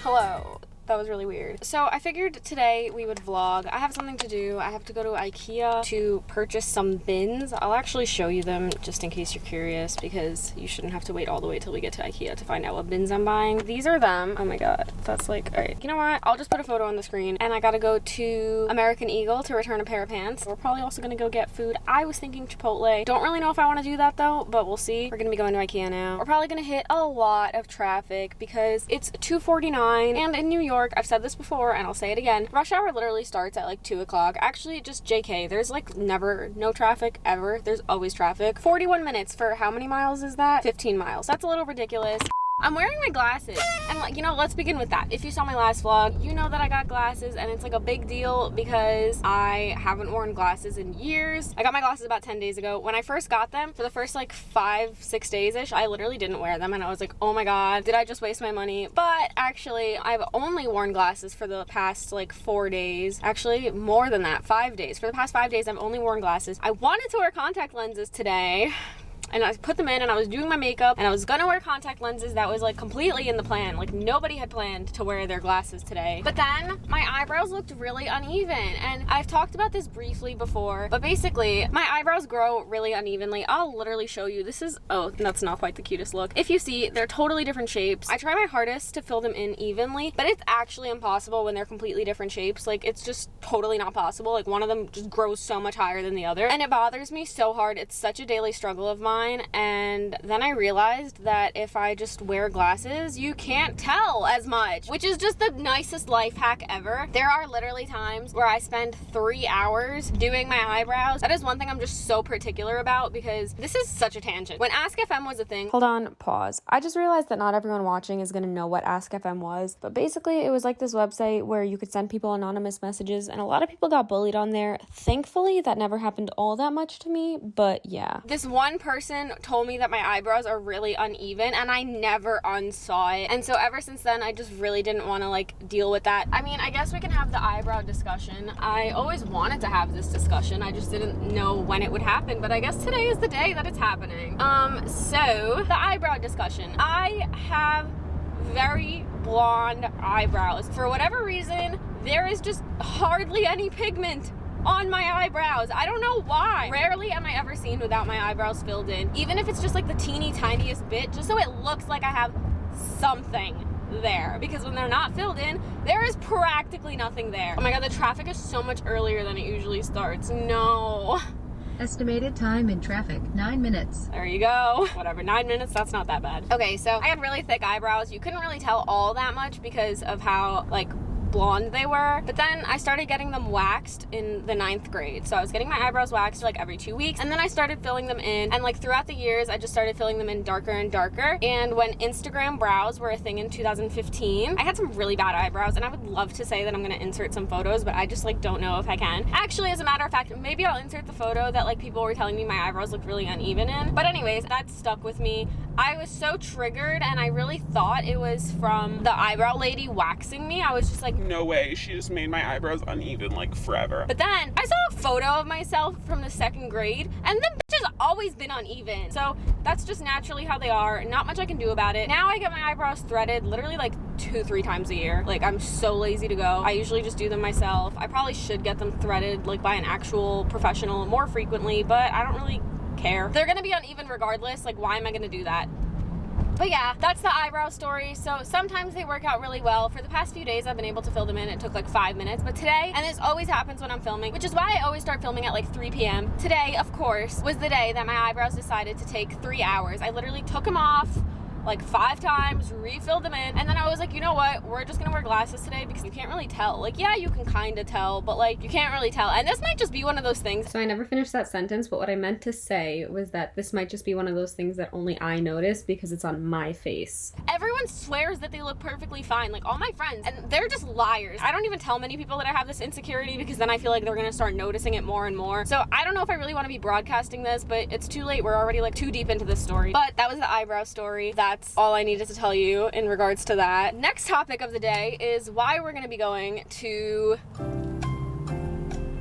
Hello. That was really weird. So I figured today we would vlog. I have something to do. I have to go to ikea to purchase some bins. I'll actually show you them just in case you're curious, because you shouldn't have to wait all the way till we get to ikea to find out what bins I'm buying. These are them. Oh my god, that's like, all right, you know what, I'll just put a photo on the screen. And I gotta go to American Eagle to return a pair of pants. We're probably also gonna go get food. I was thinking Chipotle. Don't really know if I want to do that though, but we'll see. We're gonna be going to ikea now. We're probably gonna hit a lot of traffic because it's 2:49, and in New York, I've said this before and I'll say it again, rush hour literally starts at like 2 o'clock. Actually, just JK, there's like never no traffic ever. There's always traffic. 41 minutes for how many miles is that? 15 miles. That's a little ridiculous. I'm wearing my glasses, and like, you know, let's begin with that. If you saw my last vlog, you know that I got glasses, and it's like a big deal because I haven't worn glasses in years. I got my glasses about 10 days ago. When I first got them, for the first like 5-6 days-ish, I literally didn't wear them, and I was like, oh my god, did I just waste my money? But actually, I've only worn glasses for the past like 4 days. Actually, more than that, 5 days. For the past 5 days, I've only worn glasses. I wanted to wear contact lenses today, and I put them in, and I was doing my makeup, and I was gonna wear contact lenses. That was like completely in the plan. Like nobody had planned to wear their glasses today. But then my eyebrows looked really uneven, and I've talked about this briefly before, but basically my eyebrows grow really unevenly. I'll literally show you. This is, oh, that's not quite the cutest look. If you see, they're totally different shapes. I try my hardest to fill them in evenly, but it's actually impossible when they're completely different shapes. Like it's just totally not possible. Like one of them just grows so much higher than the other, and it bothers me so hard. It's such a daily struggle of mine. And then I realized that if I just wear glasses, you can't tell as much, which is just the nicest life hack ever. There are literally times where I spend 3 hours doing my eyebrows. That is one thing I'm just so particular about, because this is such a tangent. When Ask FM was a thing, hold on, pause. I just realized that not everyone watching is gonna know what Ask FM was, but basically it was like this website where you could send people anonymous messages, and a lot of people got bullied on there. Thankfully, that never happened all that much to me, but yeah. This one person told me that my eyebrows are really uneven, and I never unsaw it, and so ever since then I just really didn't want to like deal with that. I mean, I guess we can have the eyebrow discussion. I always wanted to have this discussion, I just didn't know when it would happen, but I guess today is the day that it's happening. So the eyebrow discussion. I have very blonde eyebrows. For whatever reason, there is just hardly any pigment on my eyebrows. I don't know why. Rarely am I ever seen without my eyebrows filled in, even if it's just like the teeny tiniest bit, just so it looks like I have something there, because when they're not filled in, there is practically nothing there. Oh my god, the traffic is so much earlier than it usually starts. No. Estimated time in traffic, 9 minutes. There you go. Whatever, 9 minutes, that's not that bad. Okay, so I had really thick eyebrows. You couldn't really tell all that much because of how like blonde they were, but then I started getting them waxed in the 9th grade. So I was getting my eyebrows waxed like every 2 weeks, and then I started filling them in, and like throughout the years I just started filling them in darker and darker. And when Instagram brows were a thing in 2015, I had some really bad eyebrows, and I would love to say that I'm gonna insert some photos, but I just like don't know if I can. Actually, as a matter of fact, maybe I'll insert the photo that like people were telling me my eyebrows looked really uneven in. But anyways, that stuck with me. I was so triggered, and I really thought it was from the eyebrow lady waxing me. I was just like, no way, she just made my eyebrows uneven like forever. But then I saw a photo of myself from the 2nd grade, and them bitches always been uneven. So that's just naturally how they are. Not much I can do about it. Now I get my eyebrows threaded literally like 2-3 times a year. Like I'm so lazy to go. I usually just do them myself. I probably should get them threaded like by an actual professional more frequently, but I don't really care. They're gonna be uneven regardless. Like, why am I gonna do that? But yeah, that's the eyebrow story. So sometimes they work out really well. For the past few days, I've been able to fill them in. It took like 5 minutes. But today, and this always happens when I'm filming, which is why I always start filming at like 3 p.m. Today, of course, was the day that my eyebrows decided to take 3 hours. I literally took them off like 5 times, refilled them in, and then I was like, you know what, we're just gonna wear glasses today because you can't really tell. Like, yeah, you can kind of tell, but like you can't really tell. And this might just be one of those things. So I never finished that sentence, but what I meant to say was that this might just be one of those things that only I notice because it's on my face. Everyone swears that they look perfectly fine, like all my friends, and they're just liars. I don't even tell many people that I have this insecurity because then I feel like they're gonna start noticing it more and more. So I don't know if I really want to be broadcasting this, but it's too late. We're already like too deep into this story. But that was the eyebrow story. That's all I needed to tell you in regards to that. Next topic of the day is why we're gonna be going to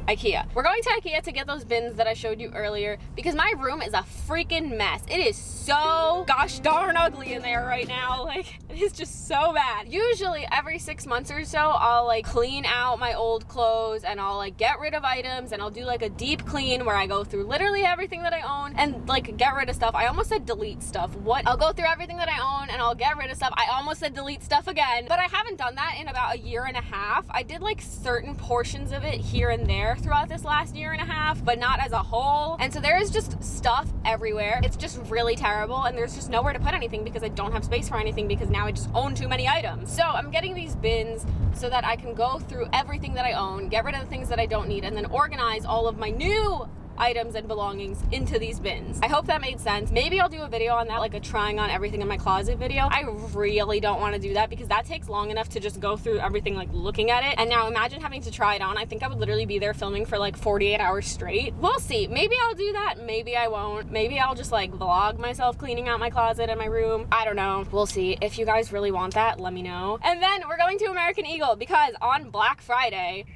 IKEA. We're going to IKEA to get those bins that I showed you earlier because my room is a freaking mess. It is so gosh darn ugly in there right now. Like, it is just so bad. Usually every 6 months or so, I'll like clean out my old clothes and I'll like get rid of items and I'll do like a deep clean where I go through literally everything that I own and like get rid of stuff. I almost said delete stuff. What? I'll go through everything that I own and I'll get rid of stuff. I almost said delete stuff again, but I haven't done that in about a year and a half. I did like certain portions of it here and there throughout this last year and a half, but not as a whole. And so there is just stuff everywhere. It's just really terrible and there's just nowhere to put anything because I don't have space for anything because now I just own too many items. So I'm getting these bins so that I can go through everything that I own, get rid of the things that I don't need, and then organize all of my new items and belongings into these bins. I hope that made sense. Maybe I'll do a video on that, like a trying on everything in my closet video. I really don't want to do that because that takes long enough to just go through everything, like looking at it. And now imagine having to try it on. I think I would literally be there filming for like 48 hours straight. We'll see. Maybe I'll do that. Maybe I won't. Maybe I'll just like vlog myself cleaning out my closet and my room. I don't know. We'll see. If you guys really want that, let me know. And then we're going to American Eagle because on Black Friday,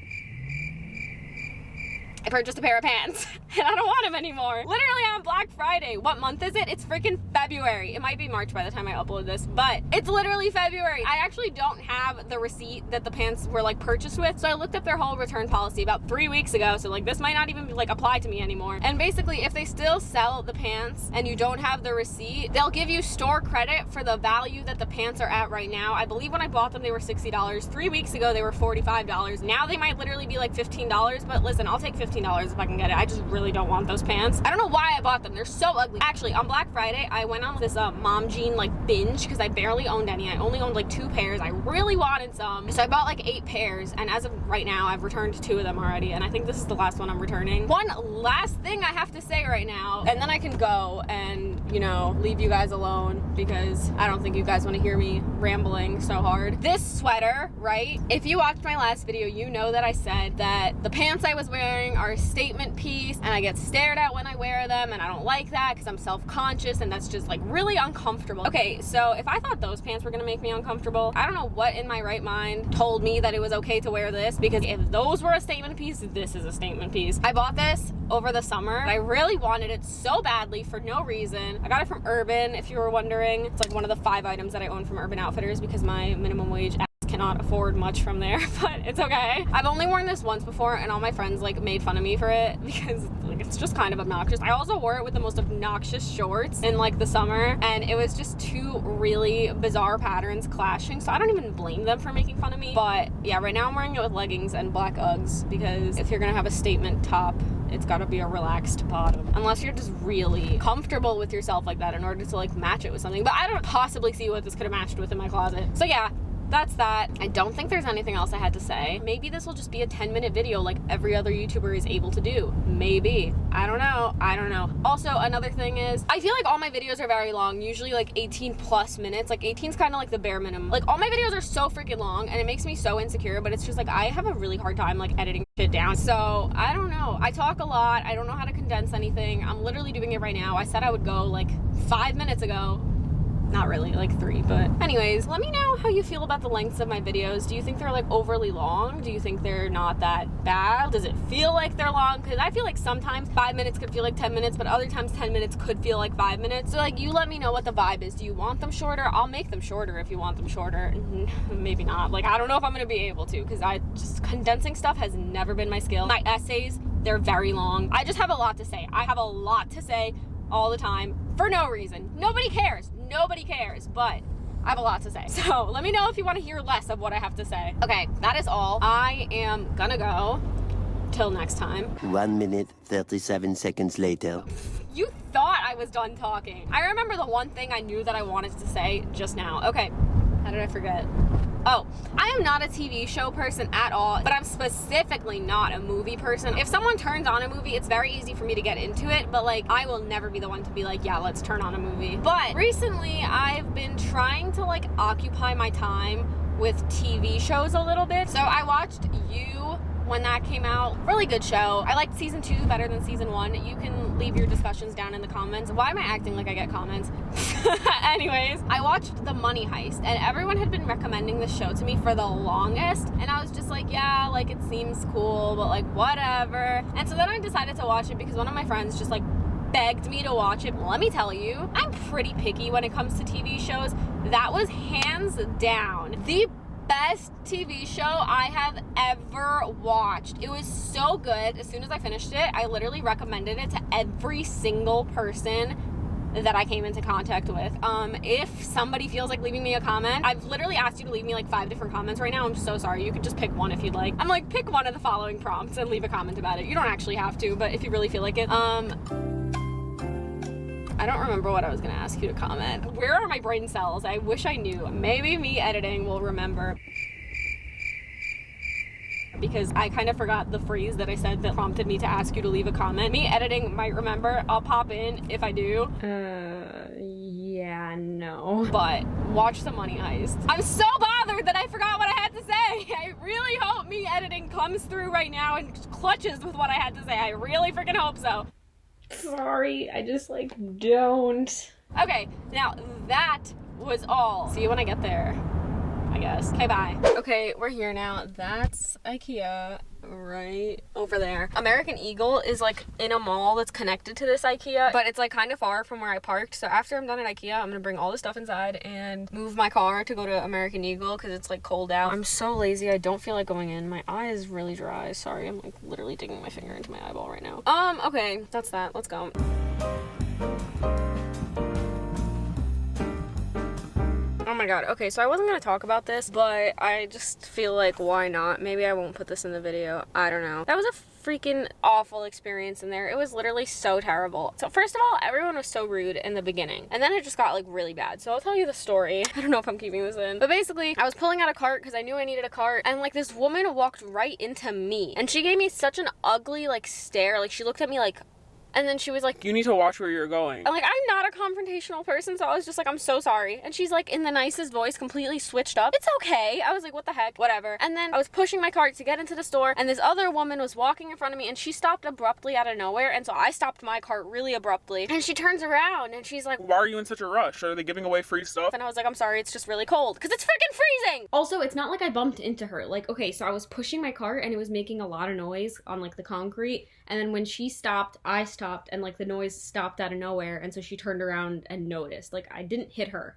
I purchased a pair of pants and I don't want them anymore. Literally on Black Friday. What month is it? It's freaking February. It might be March by the time I upload this, but it's literally February. I actually don't have the receipt that the pants were like purchased with. So I looked up their whole return policy about 3 weeks ago. So like this might not even like apply to me anymore. And basically if they still sell the pants and you don't have the receipt, they'll give you store credit for the value that the pants are at right now. I believe when I bought them, they were $60. 3 weeks ago, they were $45. Now they might literally be like $15, but listen, I'll take $15 if I can get it. I just really don't want those pants. I don't know why I bought them. They're so ugly. Actually, on Black Friday, I went on this mom jean like binge because I barely owned any. I only owned like 2 pairs. I really wanted some. So I bought like 8 pairs. And as of right now, I've returned 2 of them already. And I think this is the last one I'm returning. One last thing I have to say right now, and then I can go and, you know, leave you guys alone because I don't think you guys want to hear me rambling so hard. This sweater, right? If you watched my last video, you know that I said that the pants I was wearing are a statement piece and I get stared at when I wear them and I don't like that because I'm self-conscious and that's just like really uncomfortable. Okay, so if I thought those pants were gonna make me uncomfortable, I don't know what in my right mind told me that it was okay to wear this, because if those were a statement piece, this is a statement piece. I bought this over the summer. I really wanted it so badly for no reason. I got it from Urban, if you were wondering. It's like one of the 5 items that I own from Urban Outfitters because my minimum wage cannot afford much from there, but it's okay. I've only worn this once before and all my friends like made fun of me for it because like it's just kind of obnoxious. I also wore it with the most obnoxious shorts in like the summer and it was just 2 really bizarre patterns clashing, so I don't even blame them for making fun of me. But yeah, right now I'm wearing it with leggings and black Uggs because if you're gonna have a statement top, it's gotta be a relaxed bottom. Unless you're just really comfortable with yourself like that in order to like match it with something. But I don't possibly see what this could have matched with in my closet. So yeah, that's that. I don't think there's anything else I had to say. Maybe this will just be a 10-minute video like every other YouTuber is able to do. Maybe. I don't know. I don't know. Also, another thing is, I feel like all my videos are very long, usually like 18 plus minutes. Like 18 is kind of like the bare minimum. Like all my videos are so freaking long and it makes me so insecure, but it's just like I have a really hard time like editing shit down. So I don't know. I talk a lot. I don't know how to condense anything. I'm literally doing it right now. I said I would go like 5 minutes ago. Not really, like 3, but anyways, let me know how you feel about the lengths of my videos. Do you think they're like overly long? Do you think they're not that bad? Does it feel like they're long? Because I feel like sometimes 5 minutes could feel like 10 minutes, but other times 10 minutes could feel like 5 minutes. So like, you let me know what the vibe is. Do you want them shorter? I'll make them shorter if you want them shorter. Maybe not. Like, I don't know if I'm gonna be able to, because condensing stuff has never been my skill. My essays, they're very long. I just have a lot to say. I have a lot to say all the time for no reason. Nobody cares. Nobody cares, but I have a lot to say. So let me know if you want to hear less of what I have to say. Okay, that is all. I am gonna go. Till next time. 1 minute, 37 seconds later. You thought I was done talking. I remember the one thing I knew that I wanted to say just now. Okay, how did I forget? Oh, I am not a TV show person at all, but I'm specifically not a movie person. If someone turns on a movie, it's very easy for me to get into it, but like, I will never be the one to be like, yeah, let's turn on a movie. But recently, I've been trying to like occupy my time with TV shows a little bit. So I watched You when that came out. Really good show. I liked season 2 better than season 1. You can leave your discussions down in the comments. Why am I acting like I get comments? Anyways, I watched The Money Heist, and everyone had been recommending this show to me for the longest, and I was just like, yeah, like it seems cool, but like whatever. And so then I decided to watch it because one of my friends just like begged me to watch it. Let me tell you, I'm pretty picky when it comes to TV shows. That was hands down the best TV show I have ever watched. It was so good. As soon as I finished it, I literally recommended it to every single person that I came into contact with. If somebody feels like leaving me a comment, I've literally asked you to leave me like 5 different comments right now. I'm so sorry. You could just pick one if you'd like. I'm like, pick one of the following prompts and leave a comment about it. You don't actually have to, but if you really feel like it. I don't remember what I was gonna ask you to comment. Where are my brain cells? I wish I knew. Maybe me editing will remember. Because I kind of forgot the phrase that I said that prompted me to ask you to leave a comment. Me editing might remember. I'll pop in if I do. Yeah, no. But watch The Money Heist. I'm so bothered that I forgot what I had to say. I really hope me editing comes through right now and clutches with what I had to say. I really freaking hope so. Sorry, I just like don't. Okay, now that was all. See you when I get there, I guess. Okay, bye. Okay, we're here now. That's IKEA right over there. American Eagle is like in a mall that's connected to this IKEA, but it's like kind of far from where I parked. So after I'm done at IKEA, I'm gonna bring all the stuff inside and move my car to go to American Eagle because it's like cold out. I'm so lazy. I don't feel like going in. My eye is really dry. Sorry, I'm like literally digging my finger into my eyeball right now. Okay, that's that. Let's go. Oh my god, okay, so I wasn't gonna talk about this, but I just feel like, why not? Maybe I won't put this in the video. I don't know. That was a freaking awful experience in there. It was literally so terrible. So first of all, everyone was so rude in the beginning, and then it just got like really bad. So I'll tell you the story. I don't know if I'm keeping this in, but basically I was pulling out a cart because I knew I needed a cart, and like this woman walked right into me, and she gave me such an ugly like stare. Like she looked at me like, and then she was like, You need to watch where you're going. I'm like, I'm not a confrontational person, so I was just like, I'm so sorry. And she's like, in the nicest voice, completely switched up. It's okay. I was like, what the heck? Whatever. And then I was pushing my cart to get into the store, and this other woman was walking in front of me, and she stopped abruptly out of nowhere, and so I stopped my cart really abruptly. And she turns around, and she's like, Why are you in such a rush? Are they giving away free stuff? and I was like, I'm sorry, it's just really cold. Because it's freaking freezing! Also, it's not like I bumped into her. Like, okay, so I was pushing my cart, and it was making a lot of noise on, like, the concrete, and then when she stopped, I stopped, and, like, the noise stopped out of nowhere, and so she turned around and noticed. Like, I didn't hit her.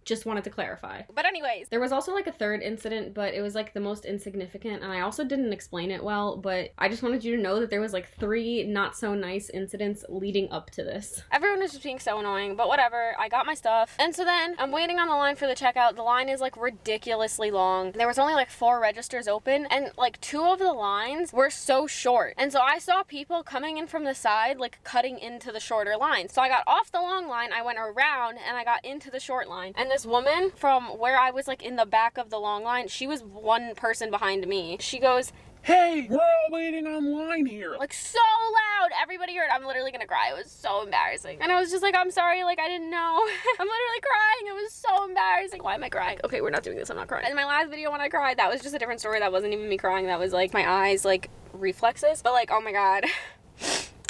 Just wanted to clarify. But anyways, there was also like a third incident, but it was like the most insignificant, and I also didn't explain it well, but I just wanted you to know that there was like 3 not so nice incidents leading up to this. Everyone was just being so annoying, but whatever. I got my stuff, and so then I'm waiting on the line for the checkout. The line is like ridiculously long. There was only like 4 registers open, and like 2 of the lines were so short, and so I saw people coming in from the side, like cutting into the shorter line. So I got off the long line, I went around, and I got into the short line, and this woman from where I was like in the back of the long line, she was 1 person behind me. She goes, Hey, we're all waiting online here. like so loud, everybody heard. I'm literally gonna cry. It was so embarrassing. And I was just like, I'm sorry, like I didn't know. I'm literally crying. It was so embarrassing. Why am I crying? Okay, we're not doing this. I'm not crying. In my last video when I cried, that was just a different story. That wasn't even me crying. That was like my eyes, like reflexes. But like, oh my god.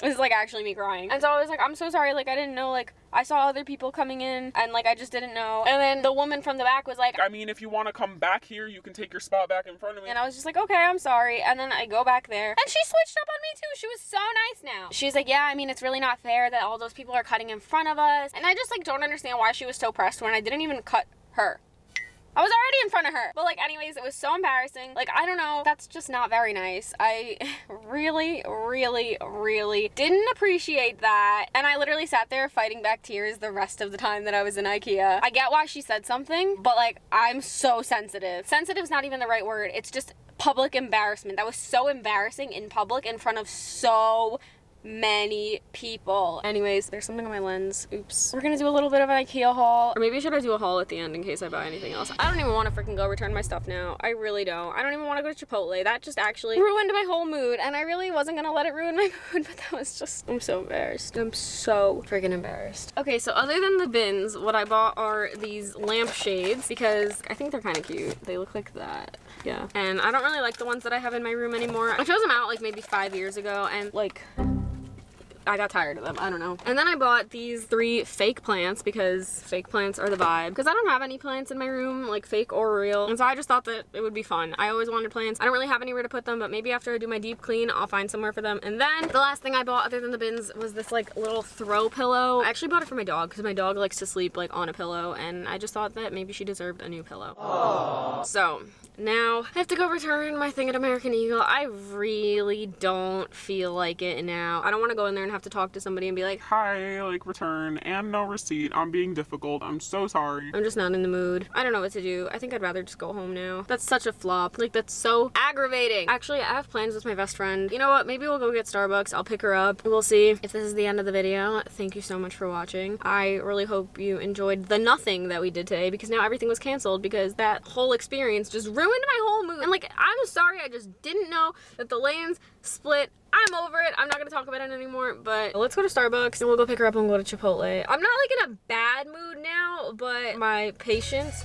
It was like actually me crying. And so I was like, I'm so sorry, like I didn't know, like I saw other people coming in and like I just didn't know. And then the woman from the back was like, I mean, if you want to come back here, you can take your spot back in front of me. and I was just like, okay, I'm sorry. And then I go back there, and she switched up on me too. She was so nice now. She's like, yeah, I mean, it's really not fair that all those people are cutting in front of us. And I just like don't understand why she was so pressed when I didn't even cut her. I was already in front of her. But like anyways, it was so embarrassing. Like, I don't know, that's just not very nice. I really didn't appreciate that. And I literally sat there fighting back tears the rest of the time that I was in IKEA. I get why she said something, but like, I'm so sensitive. Sensitive's not even the right word. It's just public embarrassment. That was so embarrassing in public in front of so many people. Anyways, there's something on my lens. Oops. We're gonna do a little bit of an IKEA haul. Or maybe should I do a haul at the end in case I buy anything else? I don't even want to freaking go return my stuff now. I really don't. I don't even want to go to Chipotle. That just actually ruined my whole mood, and I really wasn't gonna let it ruin my mood, but that was just, I'm so embarrassed. I'm so freaking embarrassed. Okay, so other than the bins, what I bought are these lamp shades because I think they're kind of cute. They look like that. Yeah. And I don't really like the ones that I have in my room anymore. I chose them out like maybe 5 years ago, and like, I got tired of them. I don't know. And then I bought these 3 fake plants because fake plants are the vibe. Because I don't have any plants in my room, like fake or real. And so I just thought that it would be fun. I always wanted plants. I don't really have anywhere to put them, but maybe after I do my deep clean, I'll find somewhere for them. And then the last thing I bought other than the bins was this like little throw pillow. I actually bought it for my dog because my dog likes to sleep like on a pillow, and I just thought that maybe she deserved a new pillow. Aww. So now I have to go return my thing at American Eagle. I really don't feel like it now. I don't want to go in there and have to talk to somebody and be like, Hi, like return and no receipt. I'm being difficult. I'm so sorry. I'm just not in the mood. I don't know what to do. I think I'd rather just go home now. That's such a flop. Like, that's so aggravating. Actually, I have plans with my best friend. You know what? Maybe we'll go get Starbucks. I'll pick her up. We'll see. If this is the end of the video, thank you so much for watching. I really hope you enjoyed the nothing that we did today, because now everything was canceled because that whole experience just ruined my whole mood. And like, I'm sorry, I just didn't know that the lanes split. I'm over it. I'm not gonna talk about it anymore, but let's go to Starbucks and we'll go pick her up and we'll go to Chipotle. I'm not like in a bad mood now, but my patience,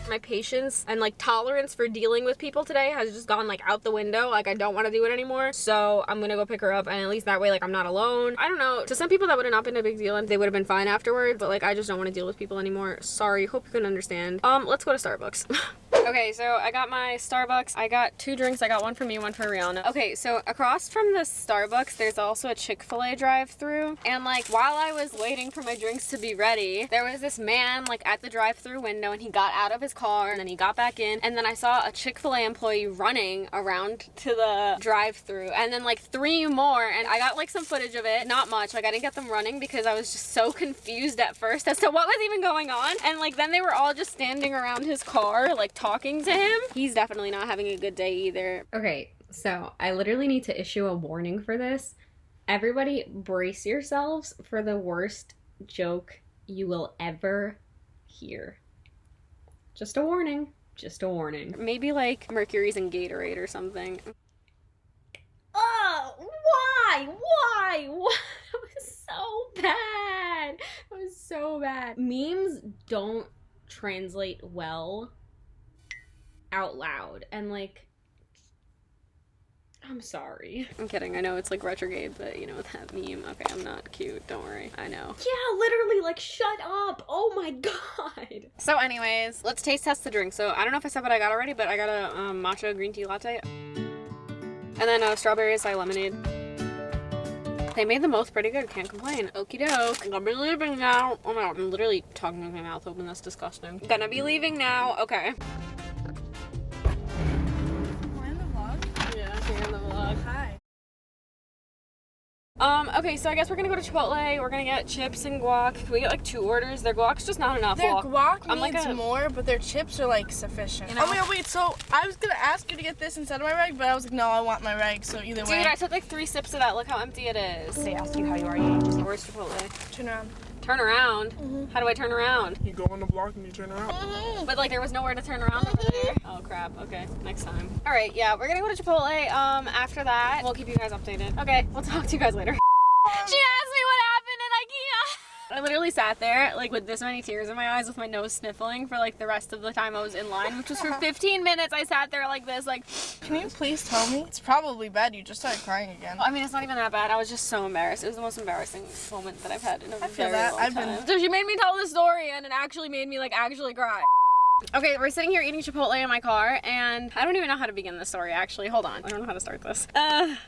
my patience and like tolerance for dealing with people today has just gone like out the window. Like, I don't want to do it anymore. So I'm gonna go pick her up, and at least that way, like, I'm not alone. I don't know. To some people that would have not been a big deal and they would have been fine afterwards, but like, I just don't want to deal with people anymore. Sorry. Hope you can understand. Let's go to Starbucks. Okay, so I got my Starbucks. I got 2 drinks. I got one for me, one for Rihanna. Okay, so across from the Starbucks, there's also a Chick-fil-A drive-thru. And like, while I was waiting for my drinks to be ready, there was this man like at the drive-thru window, and he got out of his car and then he got back in. And then I saw a Chick-fil-A employee running around to the drive-thru, and then like 3 more. And I got like some footage of it. Not much. Like, I didn't get them running because I was just so confused at first as to what was even going on. And like, then they were all just standing around his car, like talking to him. He's definitely not having a good day either. Okay, so I literally need to issue a warning for this. Everybody brace yourselves for the worst joke you will ever hear. Just a warning. Just a warning. Maybe like Mercury's in Gatorade or something. Oh, why? Why? What? It was so bad. It was so bad. Memes don't translate well out loud, and like, I'm sorry. I'm kidding. I know it's like retrograde, but you know that meme. Okay, I'm not cute. Don't worry. I know. Yeah, literally, like, shut up. Oh my god. So anyways, let's taste test the drink. So I don't know if I said what I got already, but I got a matcha green tea latte. And then a strawberry acai lemonade. They made them both pretty good. Can't complain. Okie doke. I'm gonna be leaving now. Oh my god, I'm literally talking with my mouth open. That's disgusting. Gonna be leaving now. Okay. Hi. Okay, so I guess we're gonna go to Chipotle. We're gonna get chips and guac. Can we get like 2 orders? Their guac's just not enough. Their guac I'm needs like more, but their chips are like sufficient. You know? Oh wait, so I was gonna ask you to get this instead of my reg, but I was like, no, I want my reg, so either way. Dude, I took like 3 sips of that. Look how empty it is. They asked you how you are eating. Where's Chipotle? Turn around. Turn around? How do I turn around? You go on the block and you turn around. But like, there was nowhere to turn around over there. Oh crap. Okay, next time. All right, yeah, we're gonna go to Chipotle. After that, we'll keep you guys updated. Okay, we'll talk to you guys later. She asked me what happened at IKEA. I literally sat there like with this many tears in my eyes with my nose sniffling for like the rest of the time I was in line, which was for 15 minutes. I sat there like this, like, can you please tell me? It's probably bad you just started crying again. I mean, it's not even that bad. I was just so embarrassed. It was the most embarrassing moment that I've had in a very long time. So she made me tell the story, and it actually made me like actually cry. Okay, we're sitting here eating Chipotle in my car, and I don't even know how to begin this story, actually. Hold on. I don't know how to start this.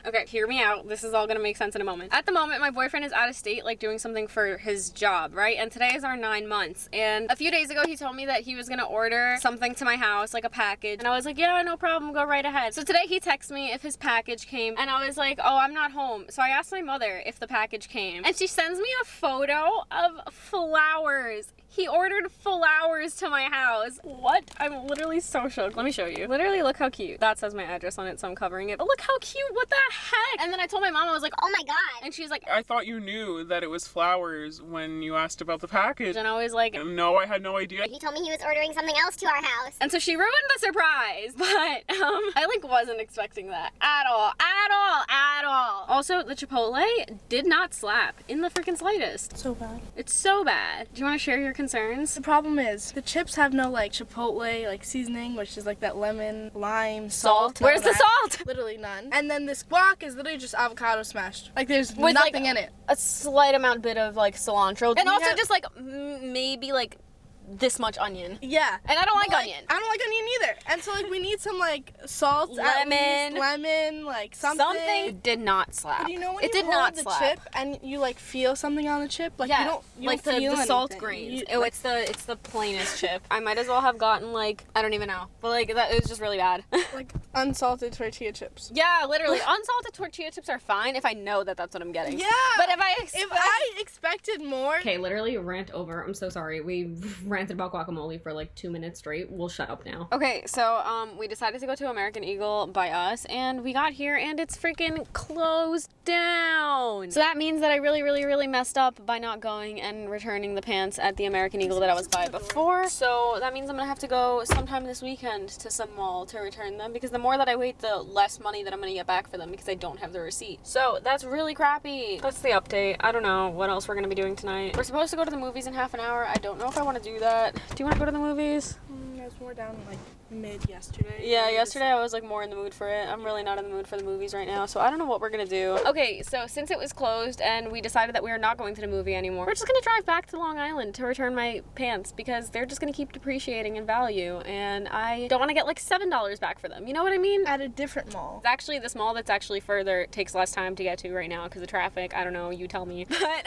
Okay, hear me out. This is all gonna make sense in a moment. At the moment, my boyfriend is out of state, like, doing something for his job, right? And today is our 9 months. And a few days ago, he told me that he was gonna order something to my house, like a package. And I was like, yeah, no problem, go right ahead. So today, he texted me if his package came, and I was like, oh, I'm not home. So I asked my mother if the package came, and she sends me a photo of flowers. He ordered flowers to my house. What? I'm literally so shocked. Let me show you. Literally, look how cute. That says my address on it, so I'm covering it. But look how cute. What the heck? And then I told my mom, I was like, oh my god. And she's like, I thought you knew that it was flowers when you asked about the package. and I was like, No, I had no idea. He told me he was ordering something else to our house. and so she ruined the surprise. But I like wasn't expecting that at all. At all. At all. Also, the Chipotle did not slap in the freaking slightest. So bad. It's so bad. Do you want to share your concerns? The problem is, the chips have no like chipotle like seasoning, which is like that lemon, lime, salt. Where's the salt? Literally none. And then this guac is literally just avocado smashed. Like there's With, nothing like, in it. A slight amount bit of like cilantro. And We also have- just like maybe like this much onion. Yeah. And I don't like But, onion. I don't like onion either. And so like we need some like salt, at Lemon. least, lemon, like something. Something did not slap. But you know when it you did hold not the slap. chip and you like feel something on the chip, like Yeah, you like don't feel the salt anything. grains. You- Oh, it's the plainest chip. I might as well have gotten like I don't even know, but like that it was just really bad. like unsalted tortilla chips. Yeah, literally. Unsalted tortilla chips are fine if I know that that's what I'm getting. Yeah. But if I If I expected more, Okay, literally rant over. I'm so sorry. We ranted about guacamole for like 2 minutes straight. We'll shut up now. Okay, so we decided to go to American Eagle by us, and we got here and it's freaking closed down. So that means that I really messed up by not going and returning the pants at the American Eagle that I was by before. So that means I'm gonna have to go sometime this weekend to some mall to return them, because the more that I wait, the less money that I'm gonna get back for them because I don't have the receipt. So that's really crappy. That's the update. I don't know what else we're gonna be doing tonight. We're supposed to go to the movies in half an hour. I don't know if I want to do that. Do you want to go to the movies? I was more down like mid yesterday. Yeah, yesterday I was like more in the mood for it. I'm really not in the mood for the movies right now, so I don't know what we're gonna do. Okay, so since it was closed and we decided that we are not going to the movie anymore, we're just gonna drive back to Long Island to return my pants because they're just gonna keep depreciating in value, and I don't want to get like $7 back for them. You know what I mean? At a different mall. Actually, this mall that's actually further, it takes less time to get to right now because of traffic. I don't know, you tell me. But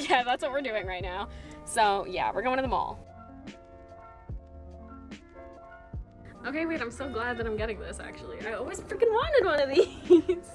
yeah, that's what we're doing right now. So yeah, we're going to the mall. Okay, wait, I'm so glad that I'm getting this, actually. I always freaking wanted one of these.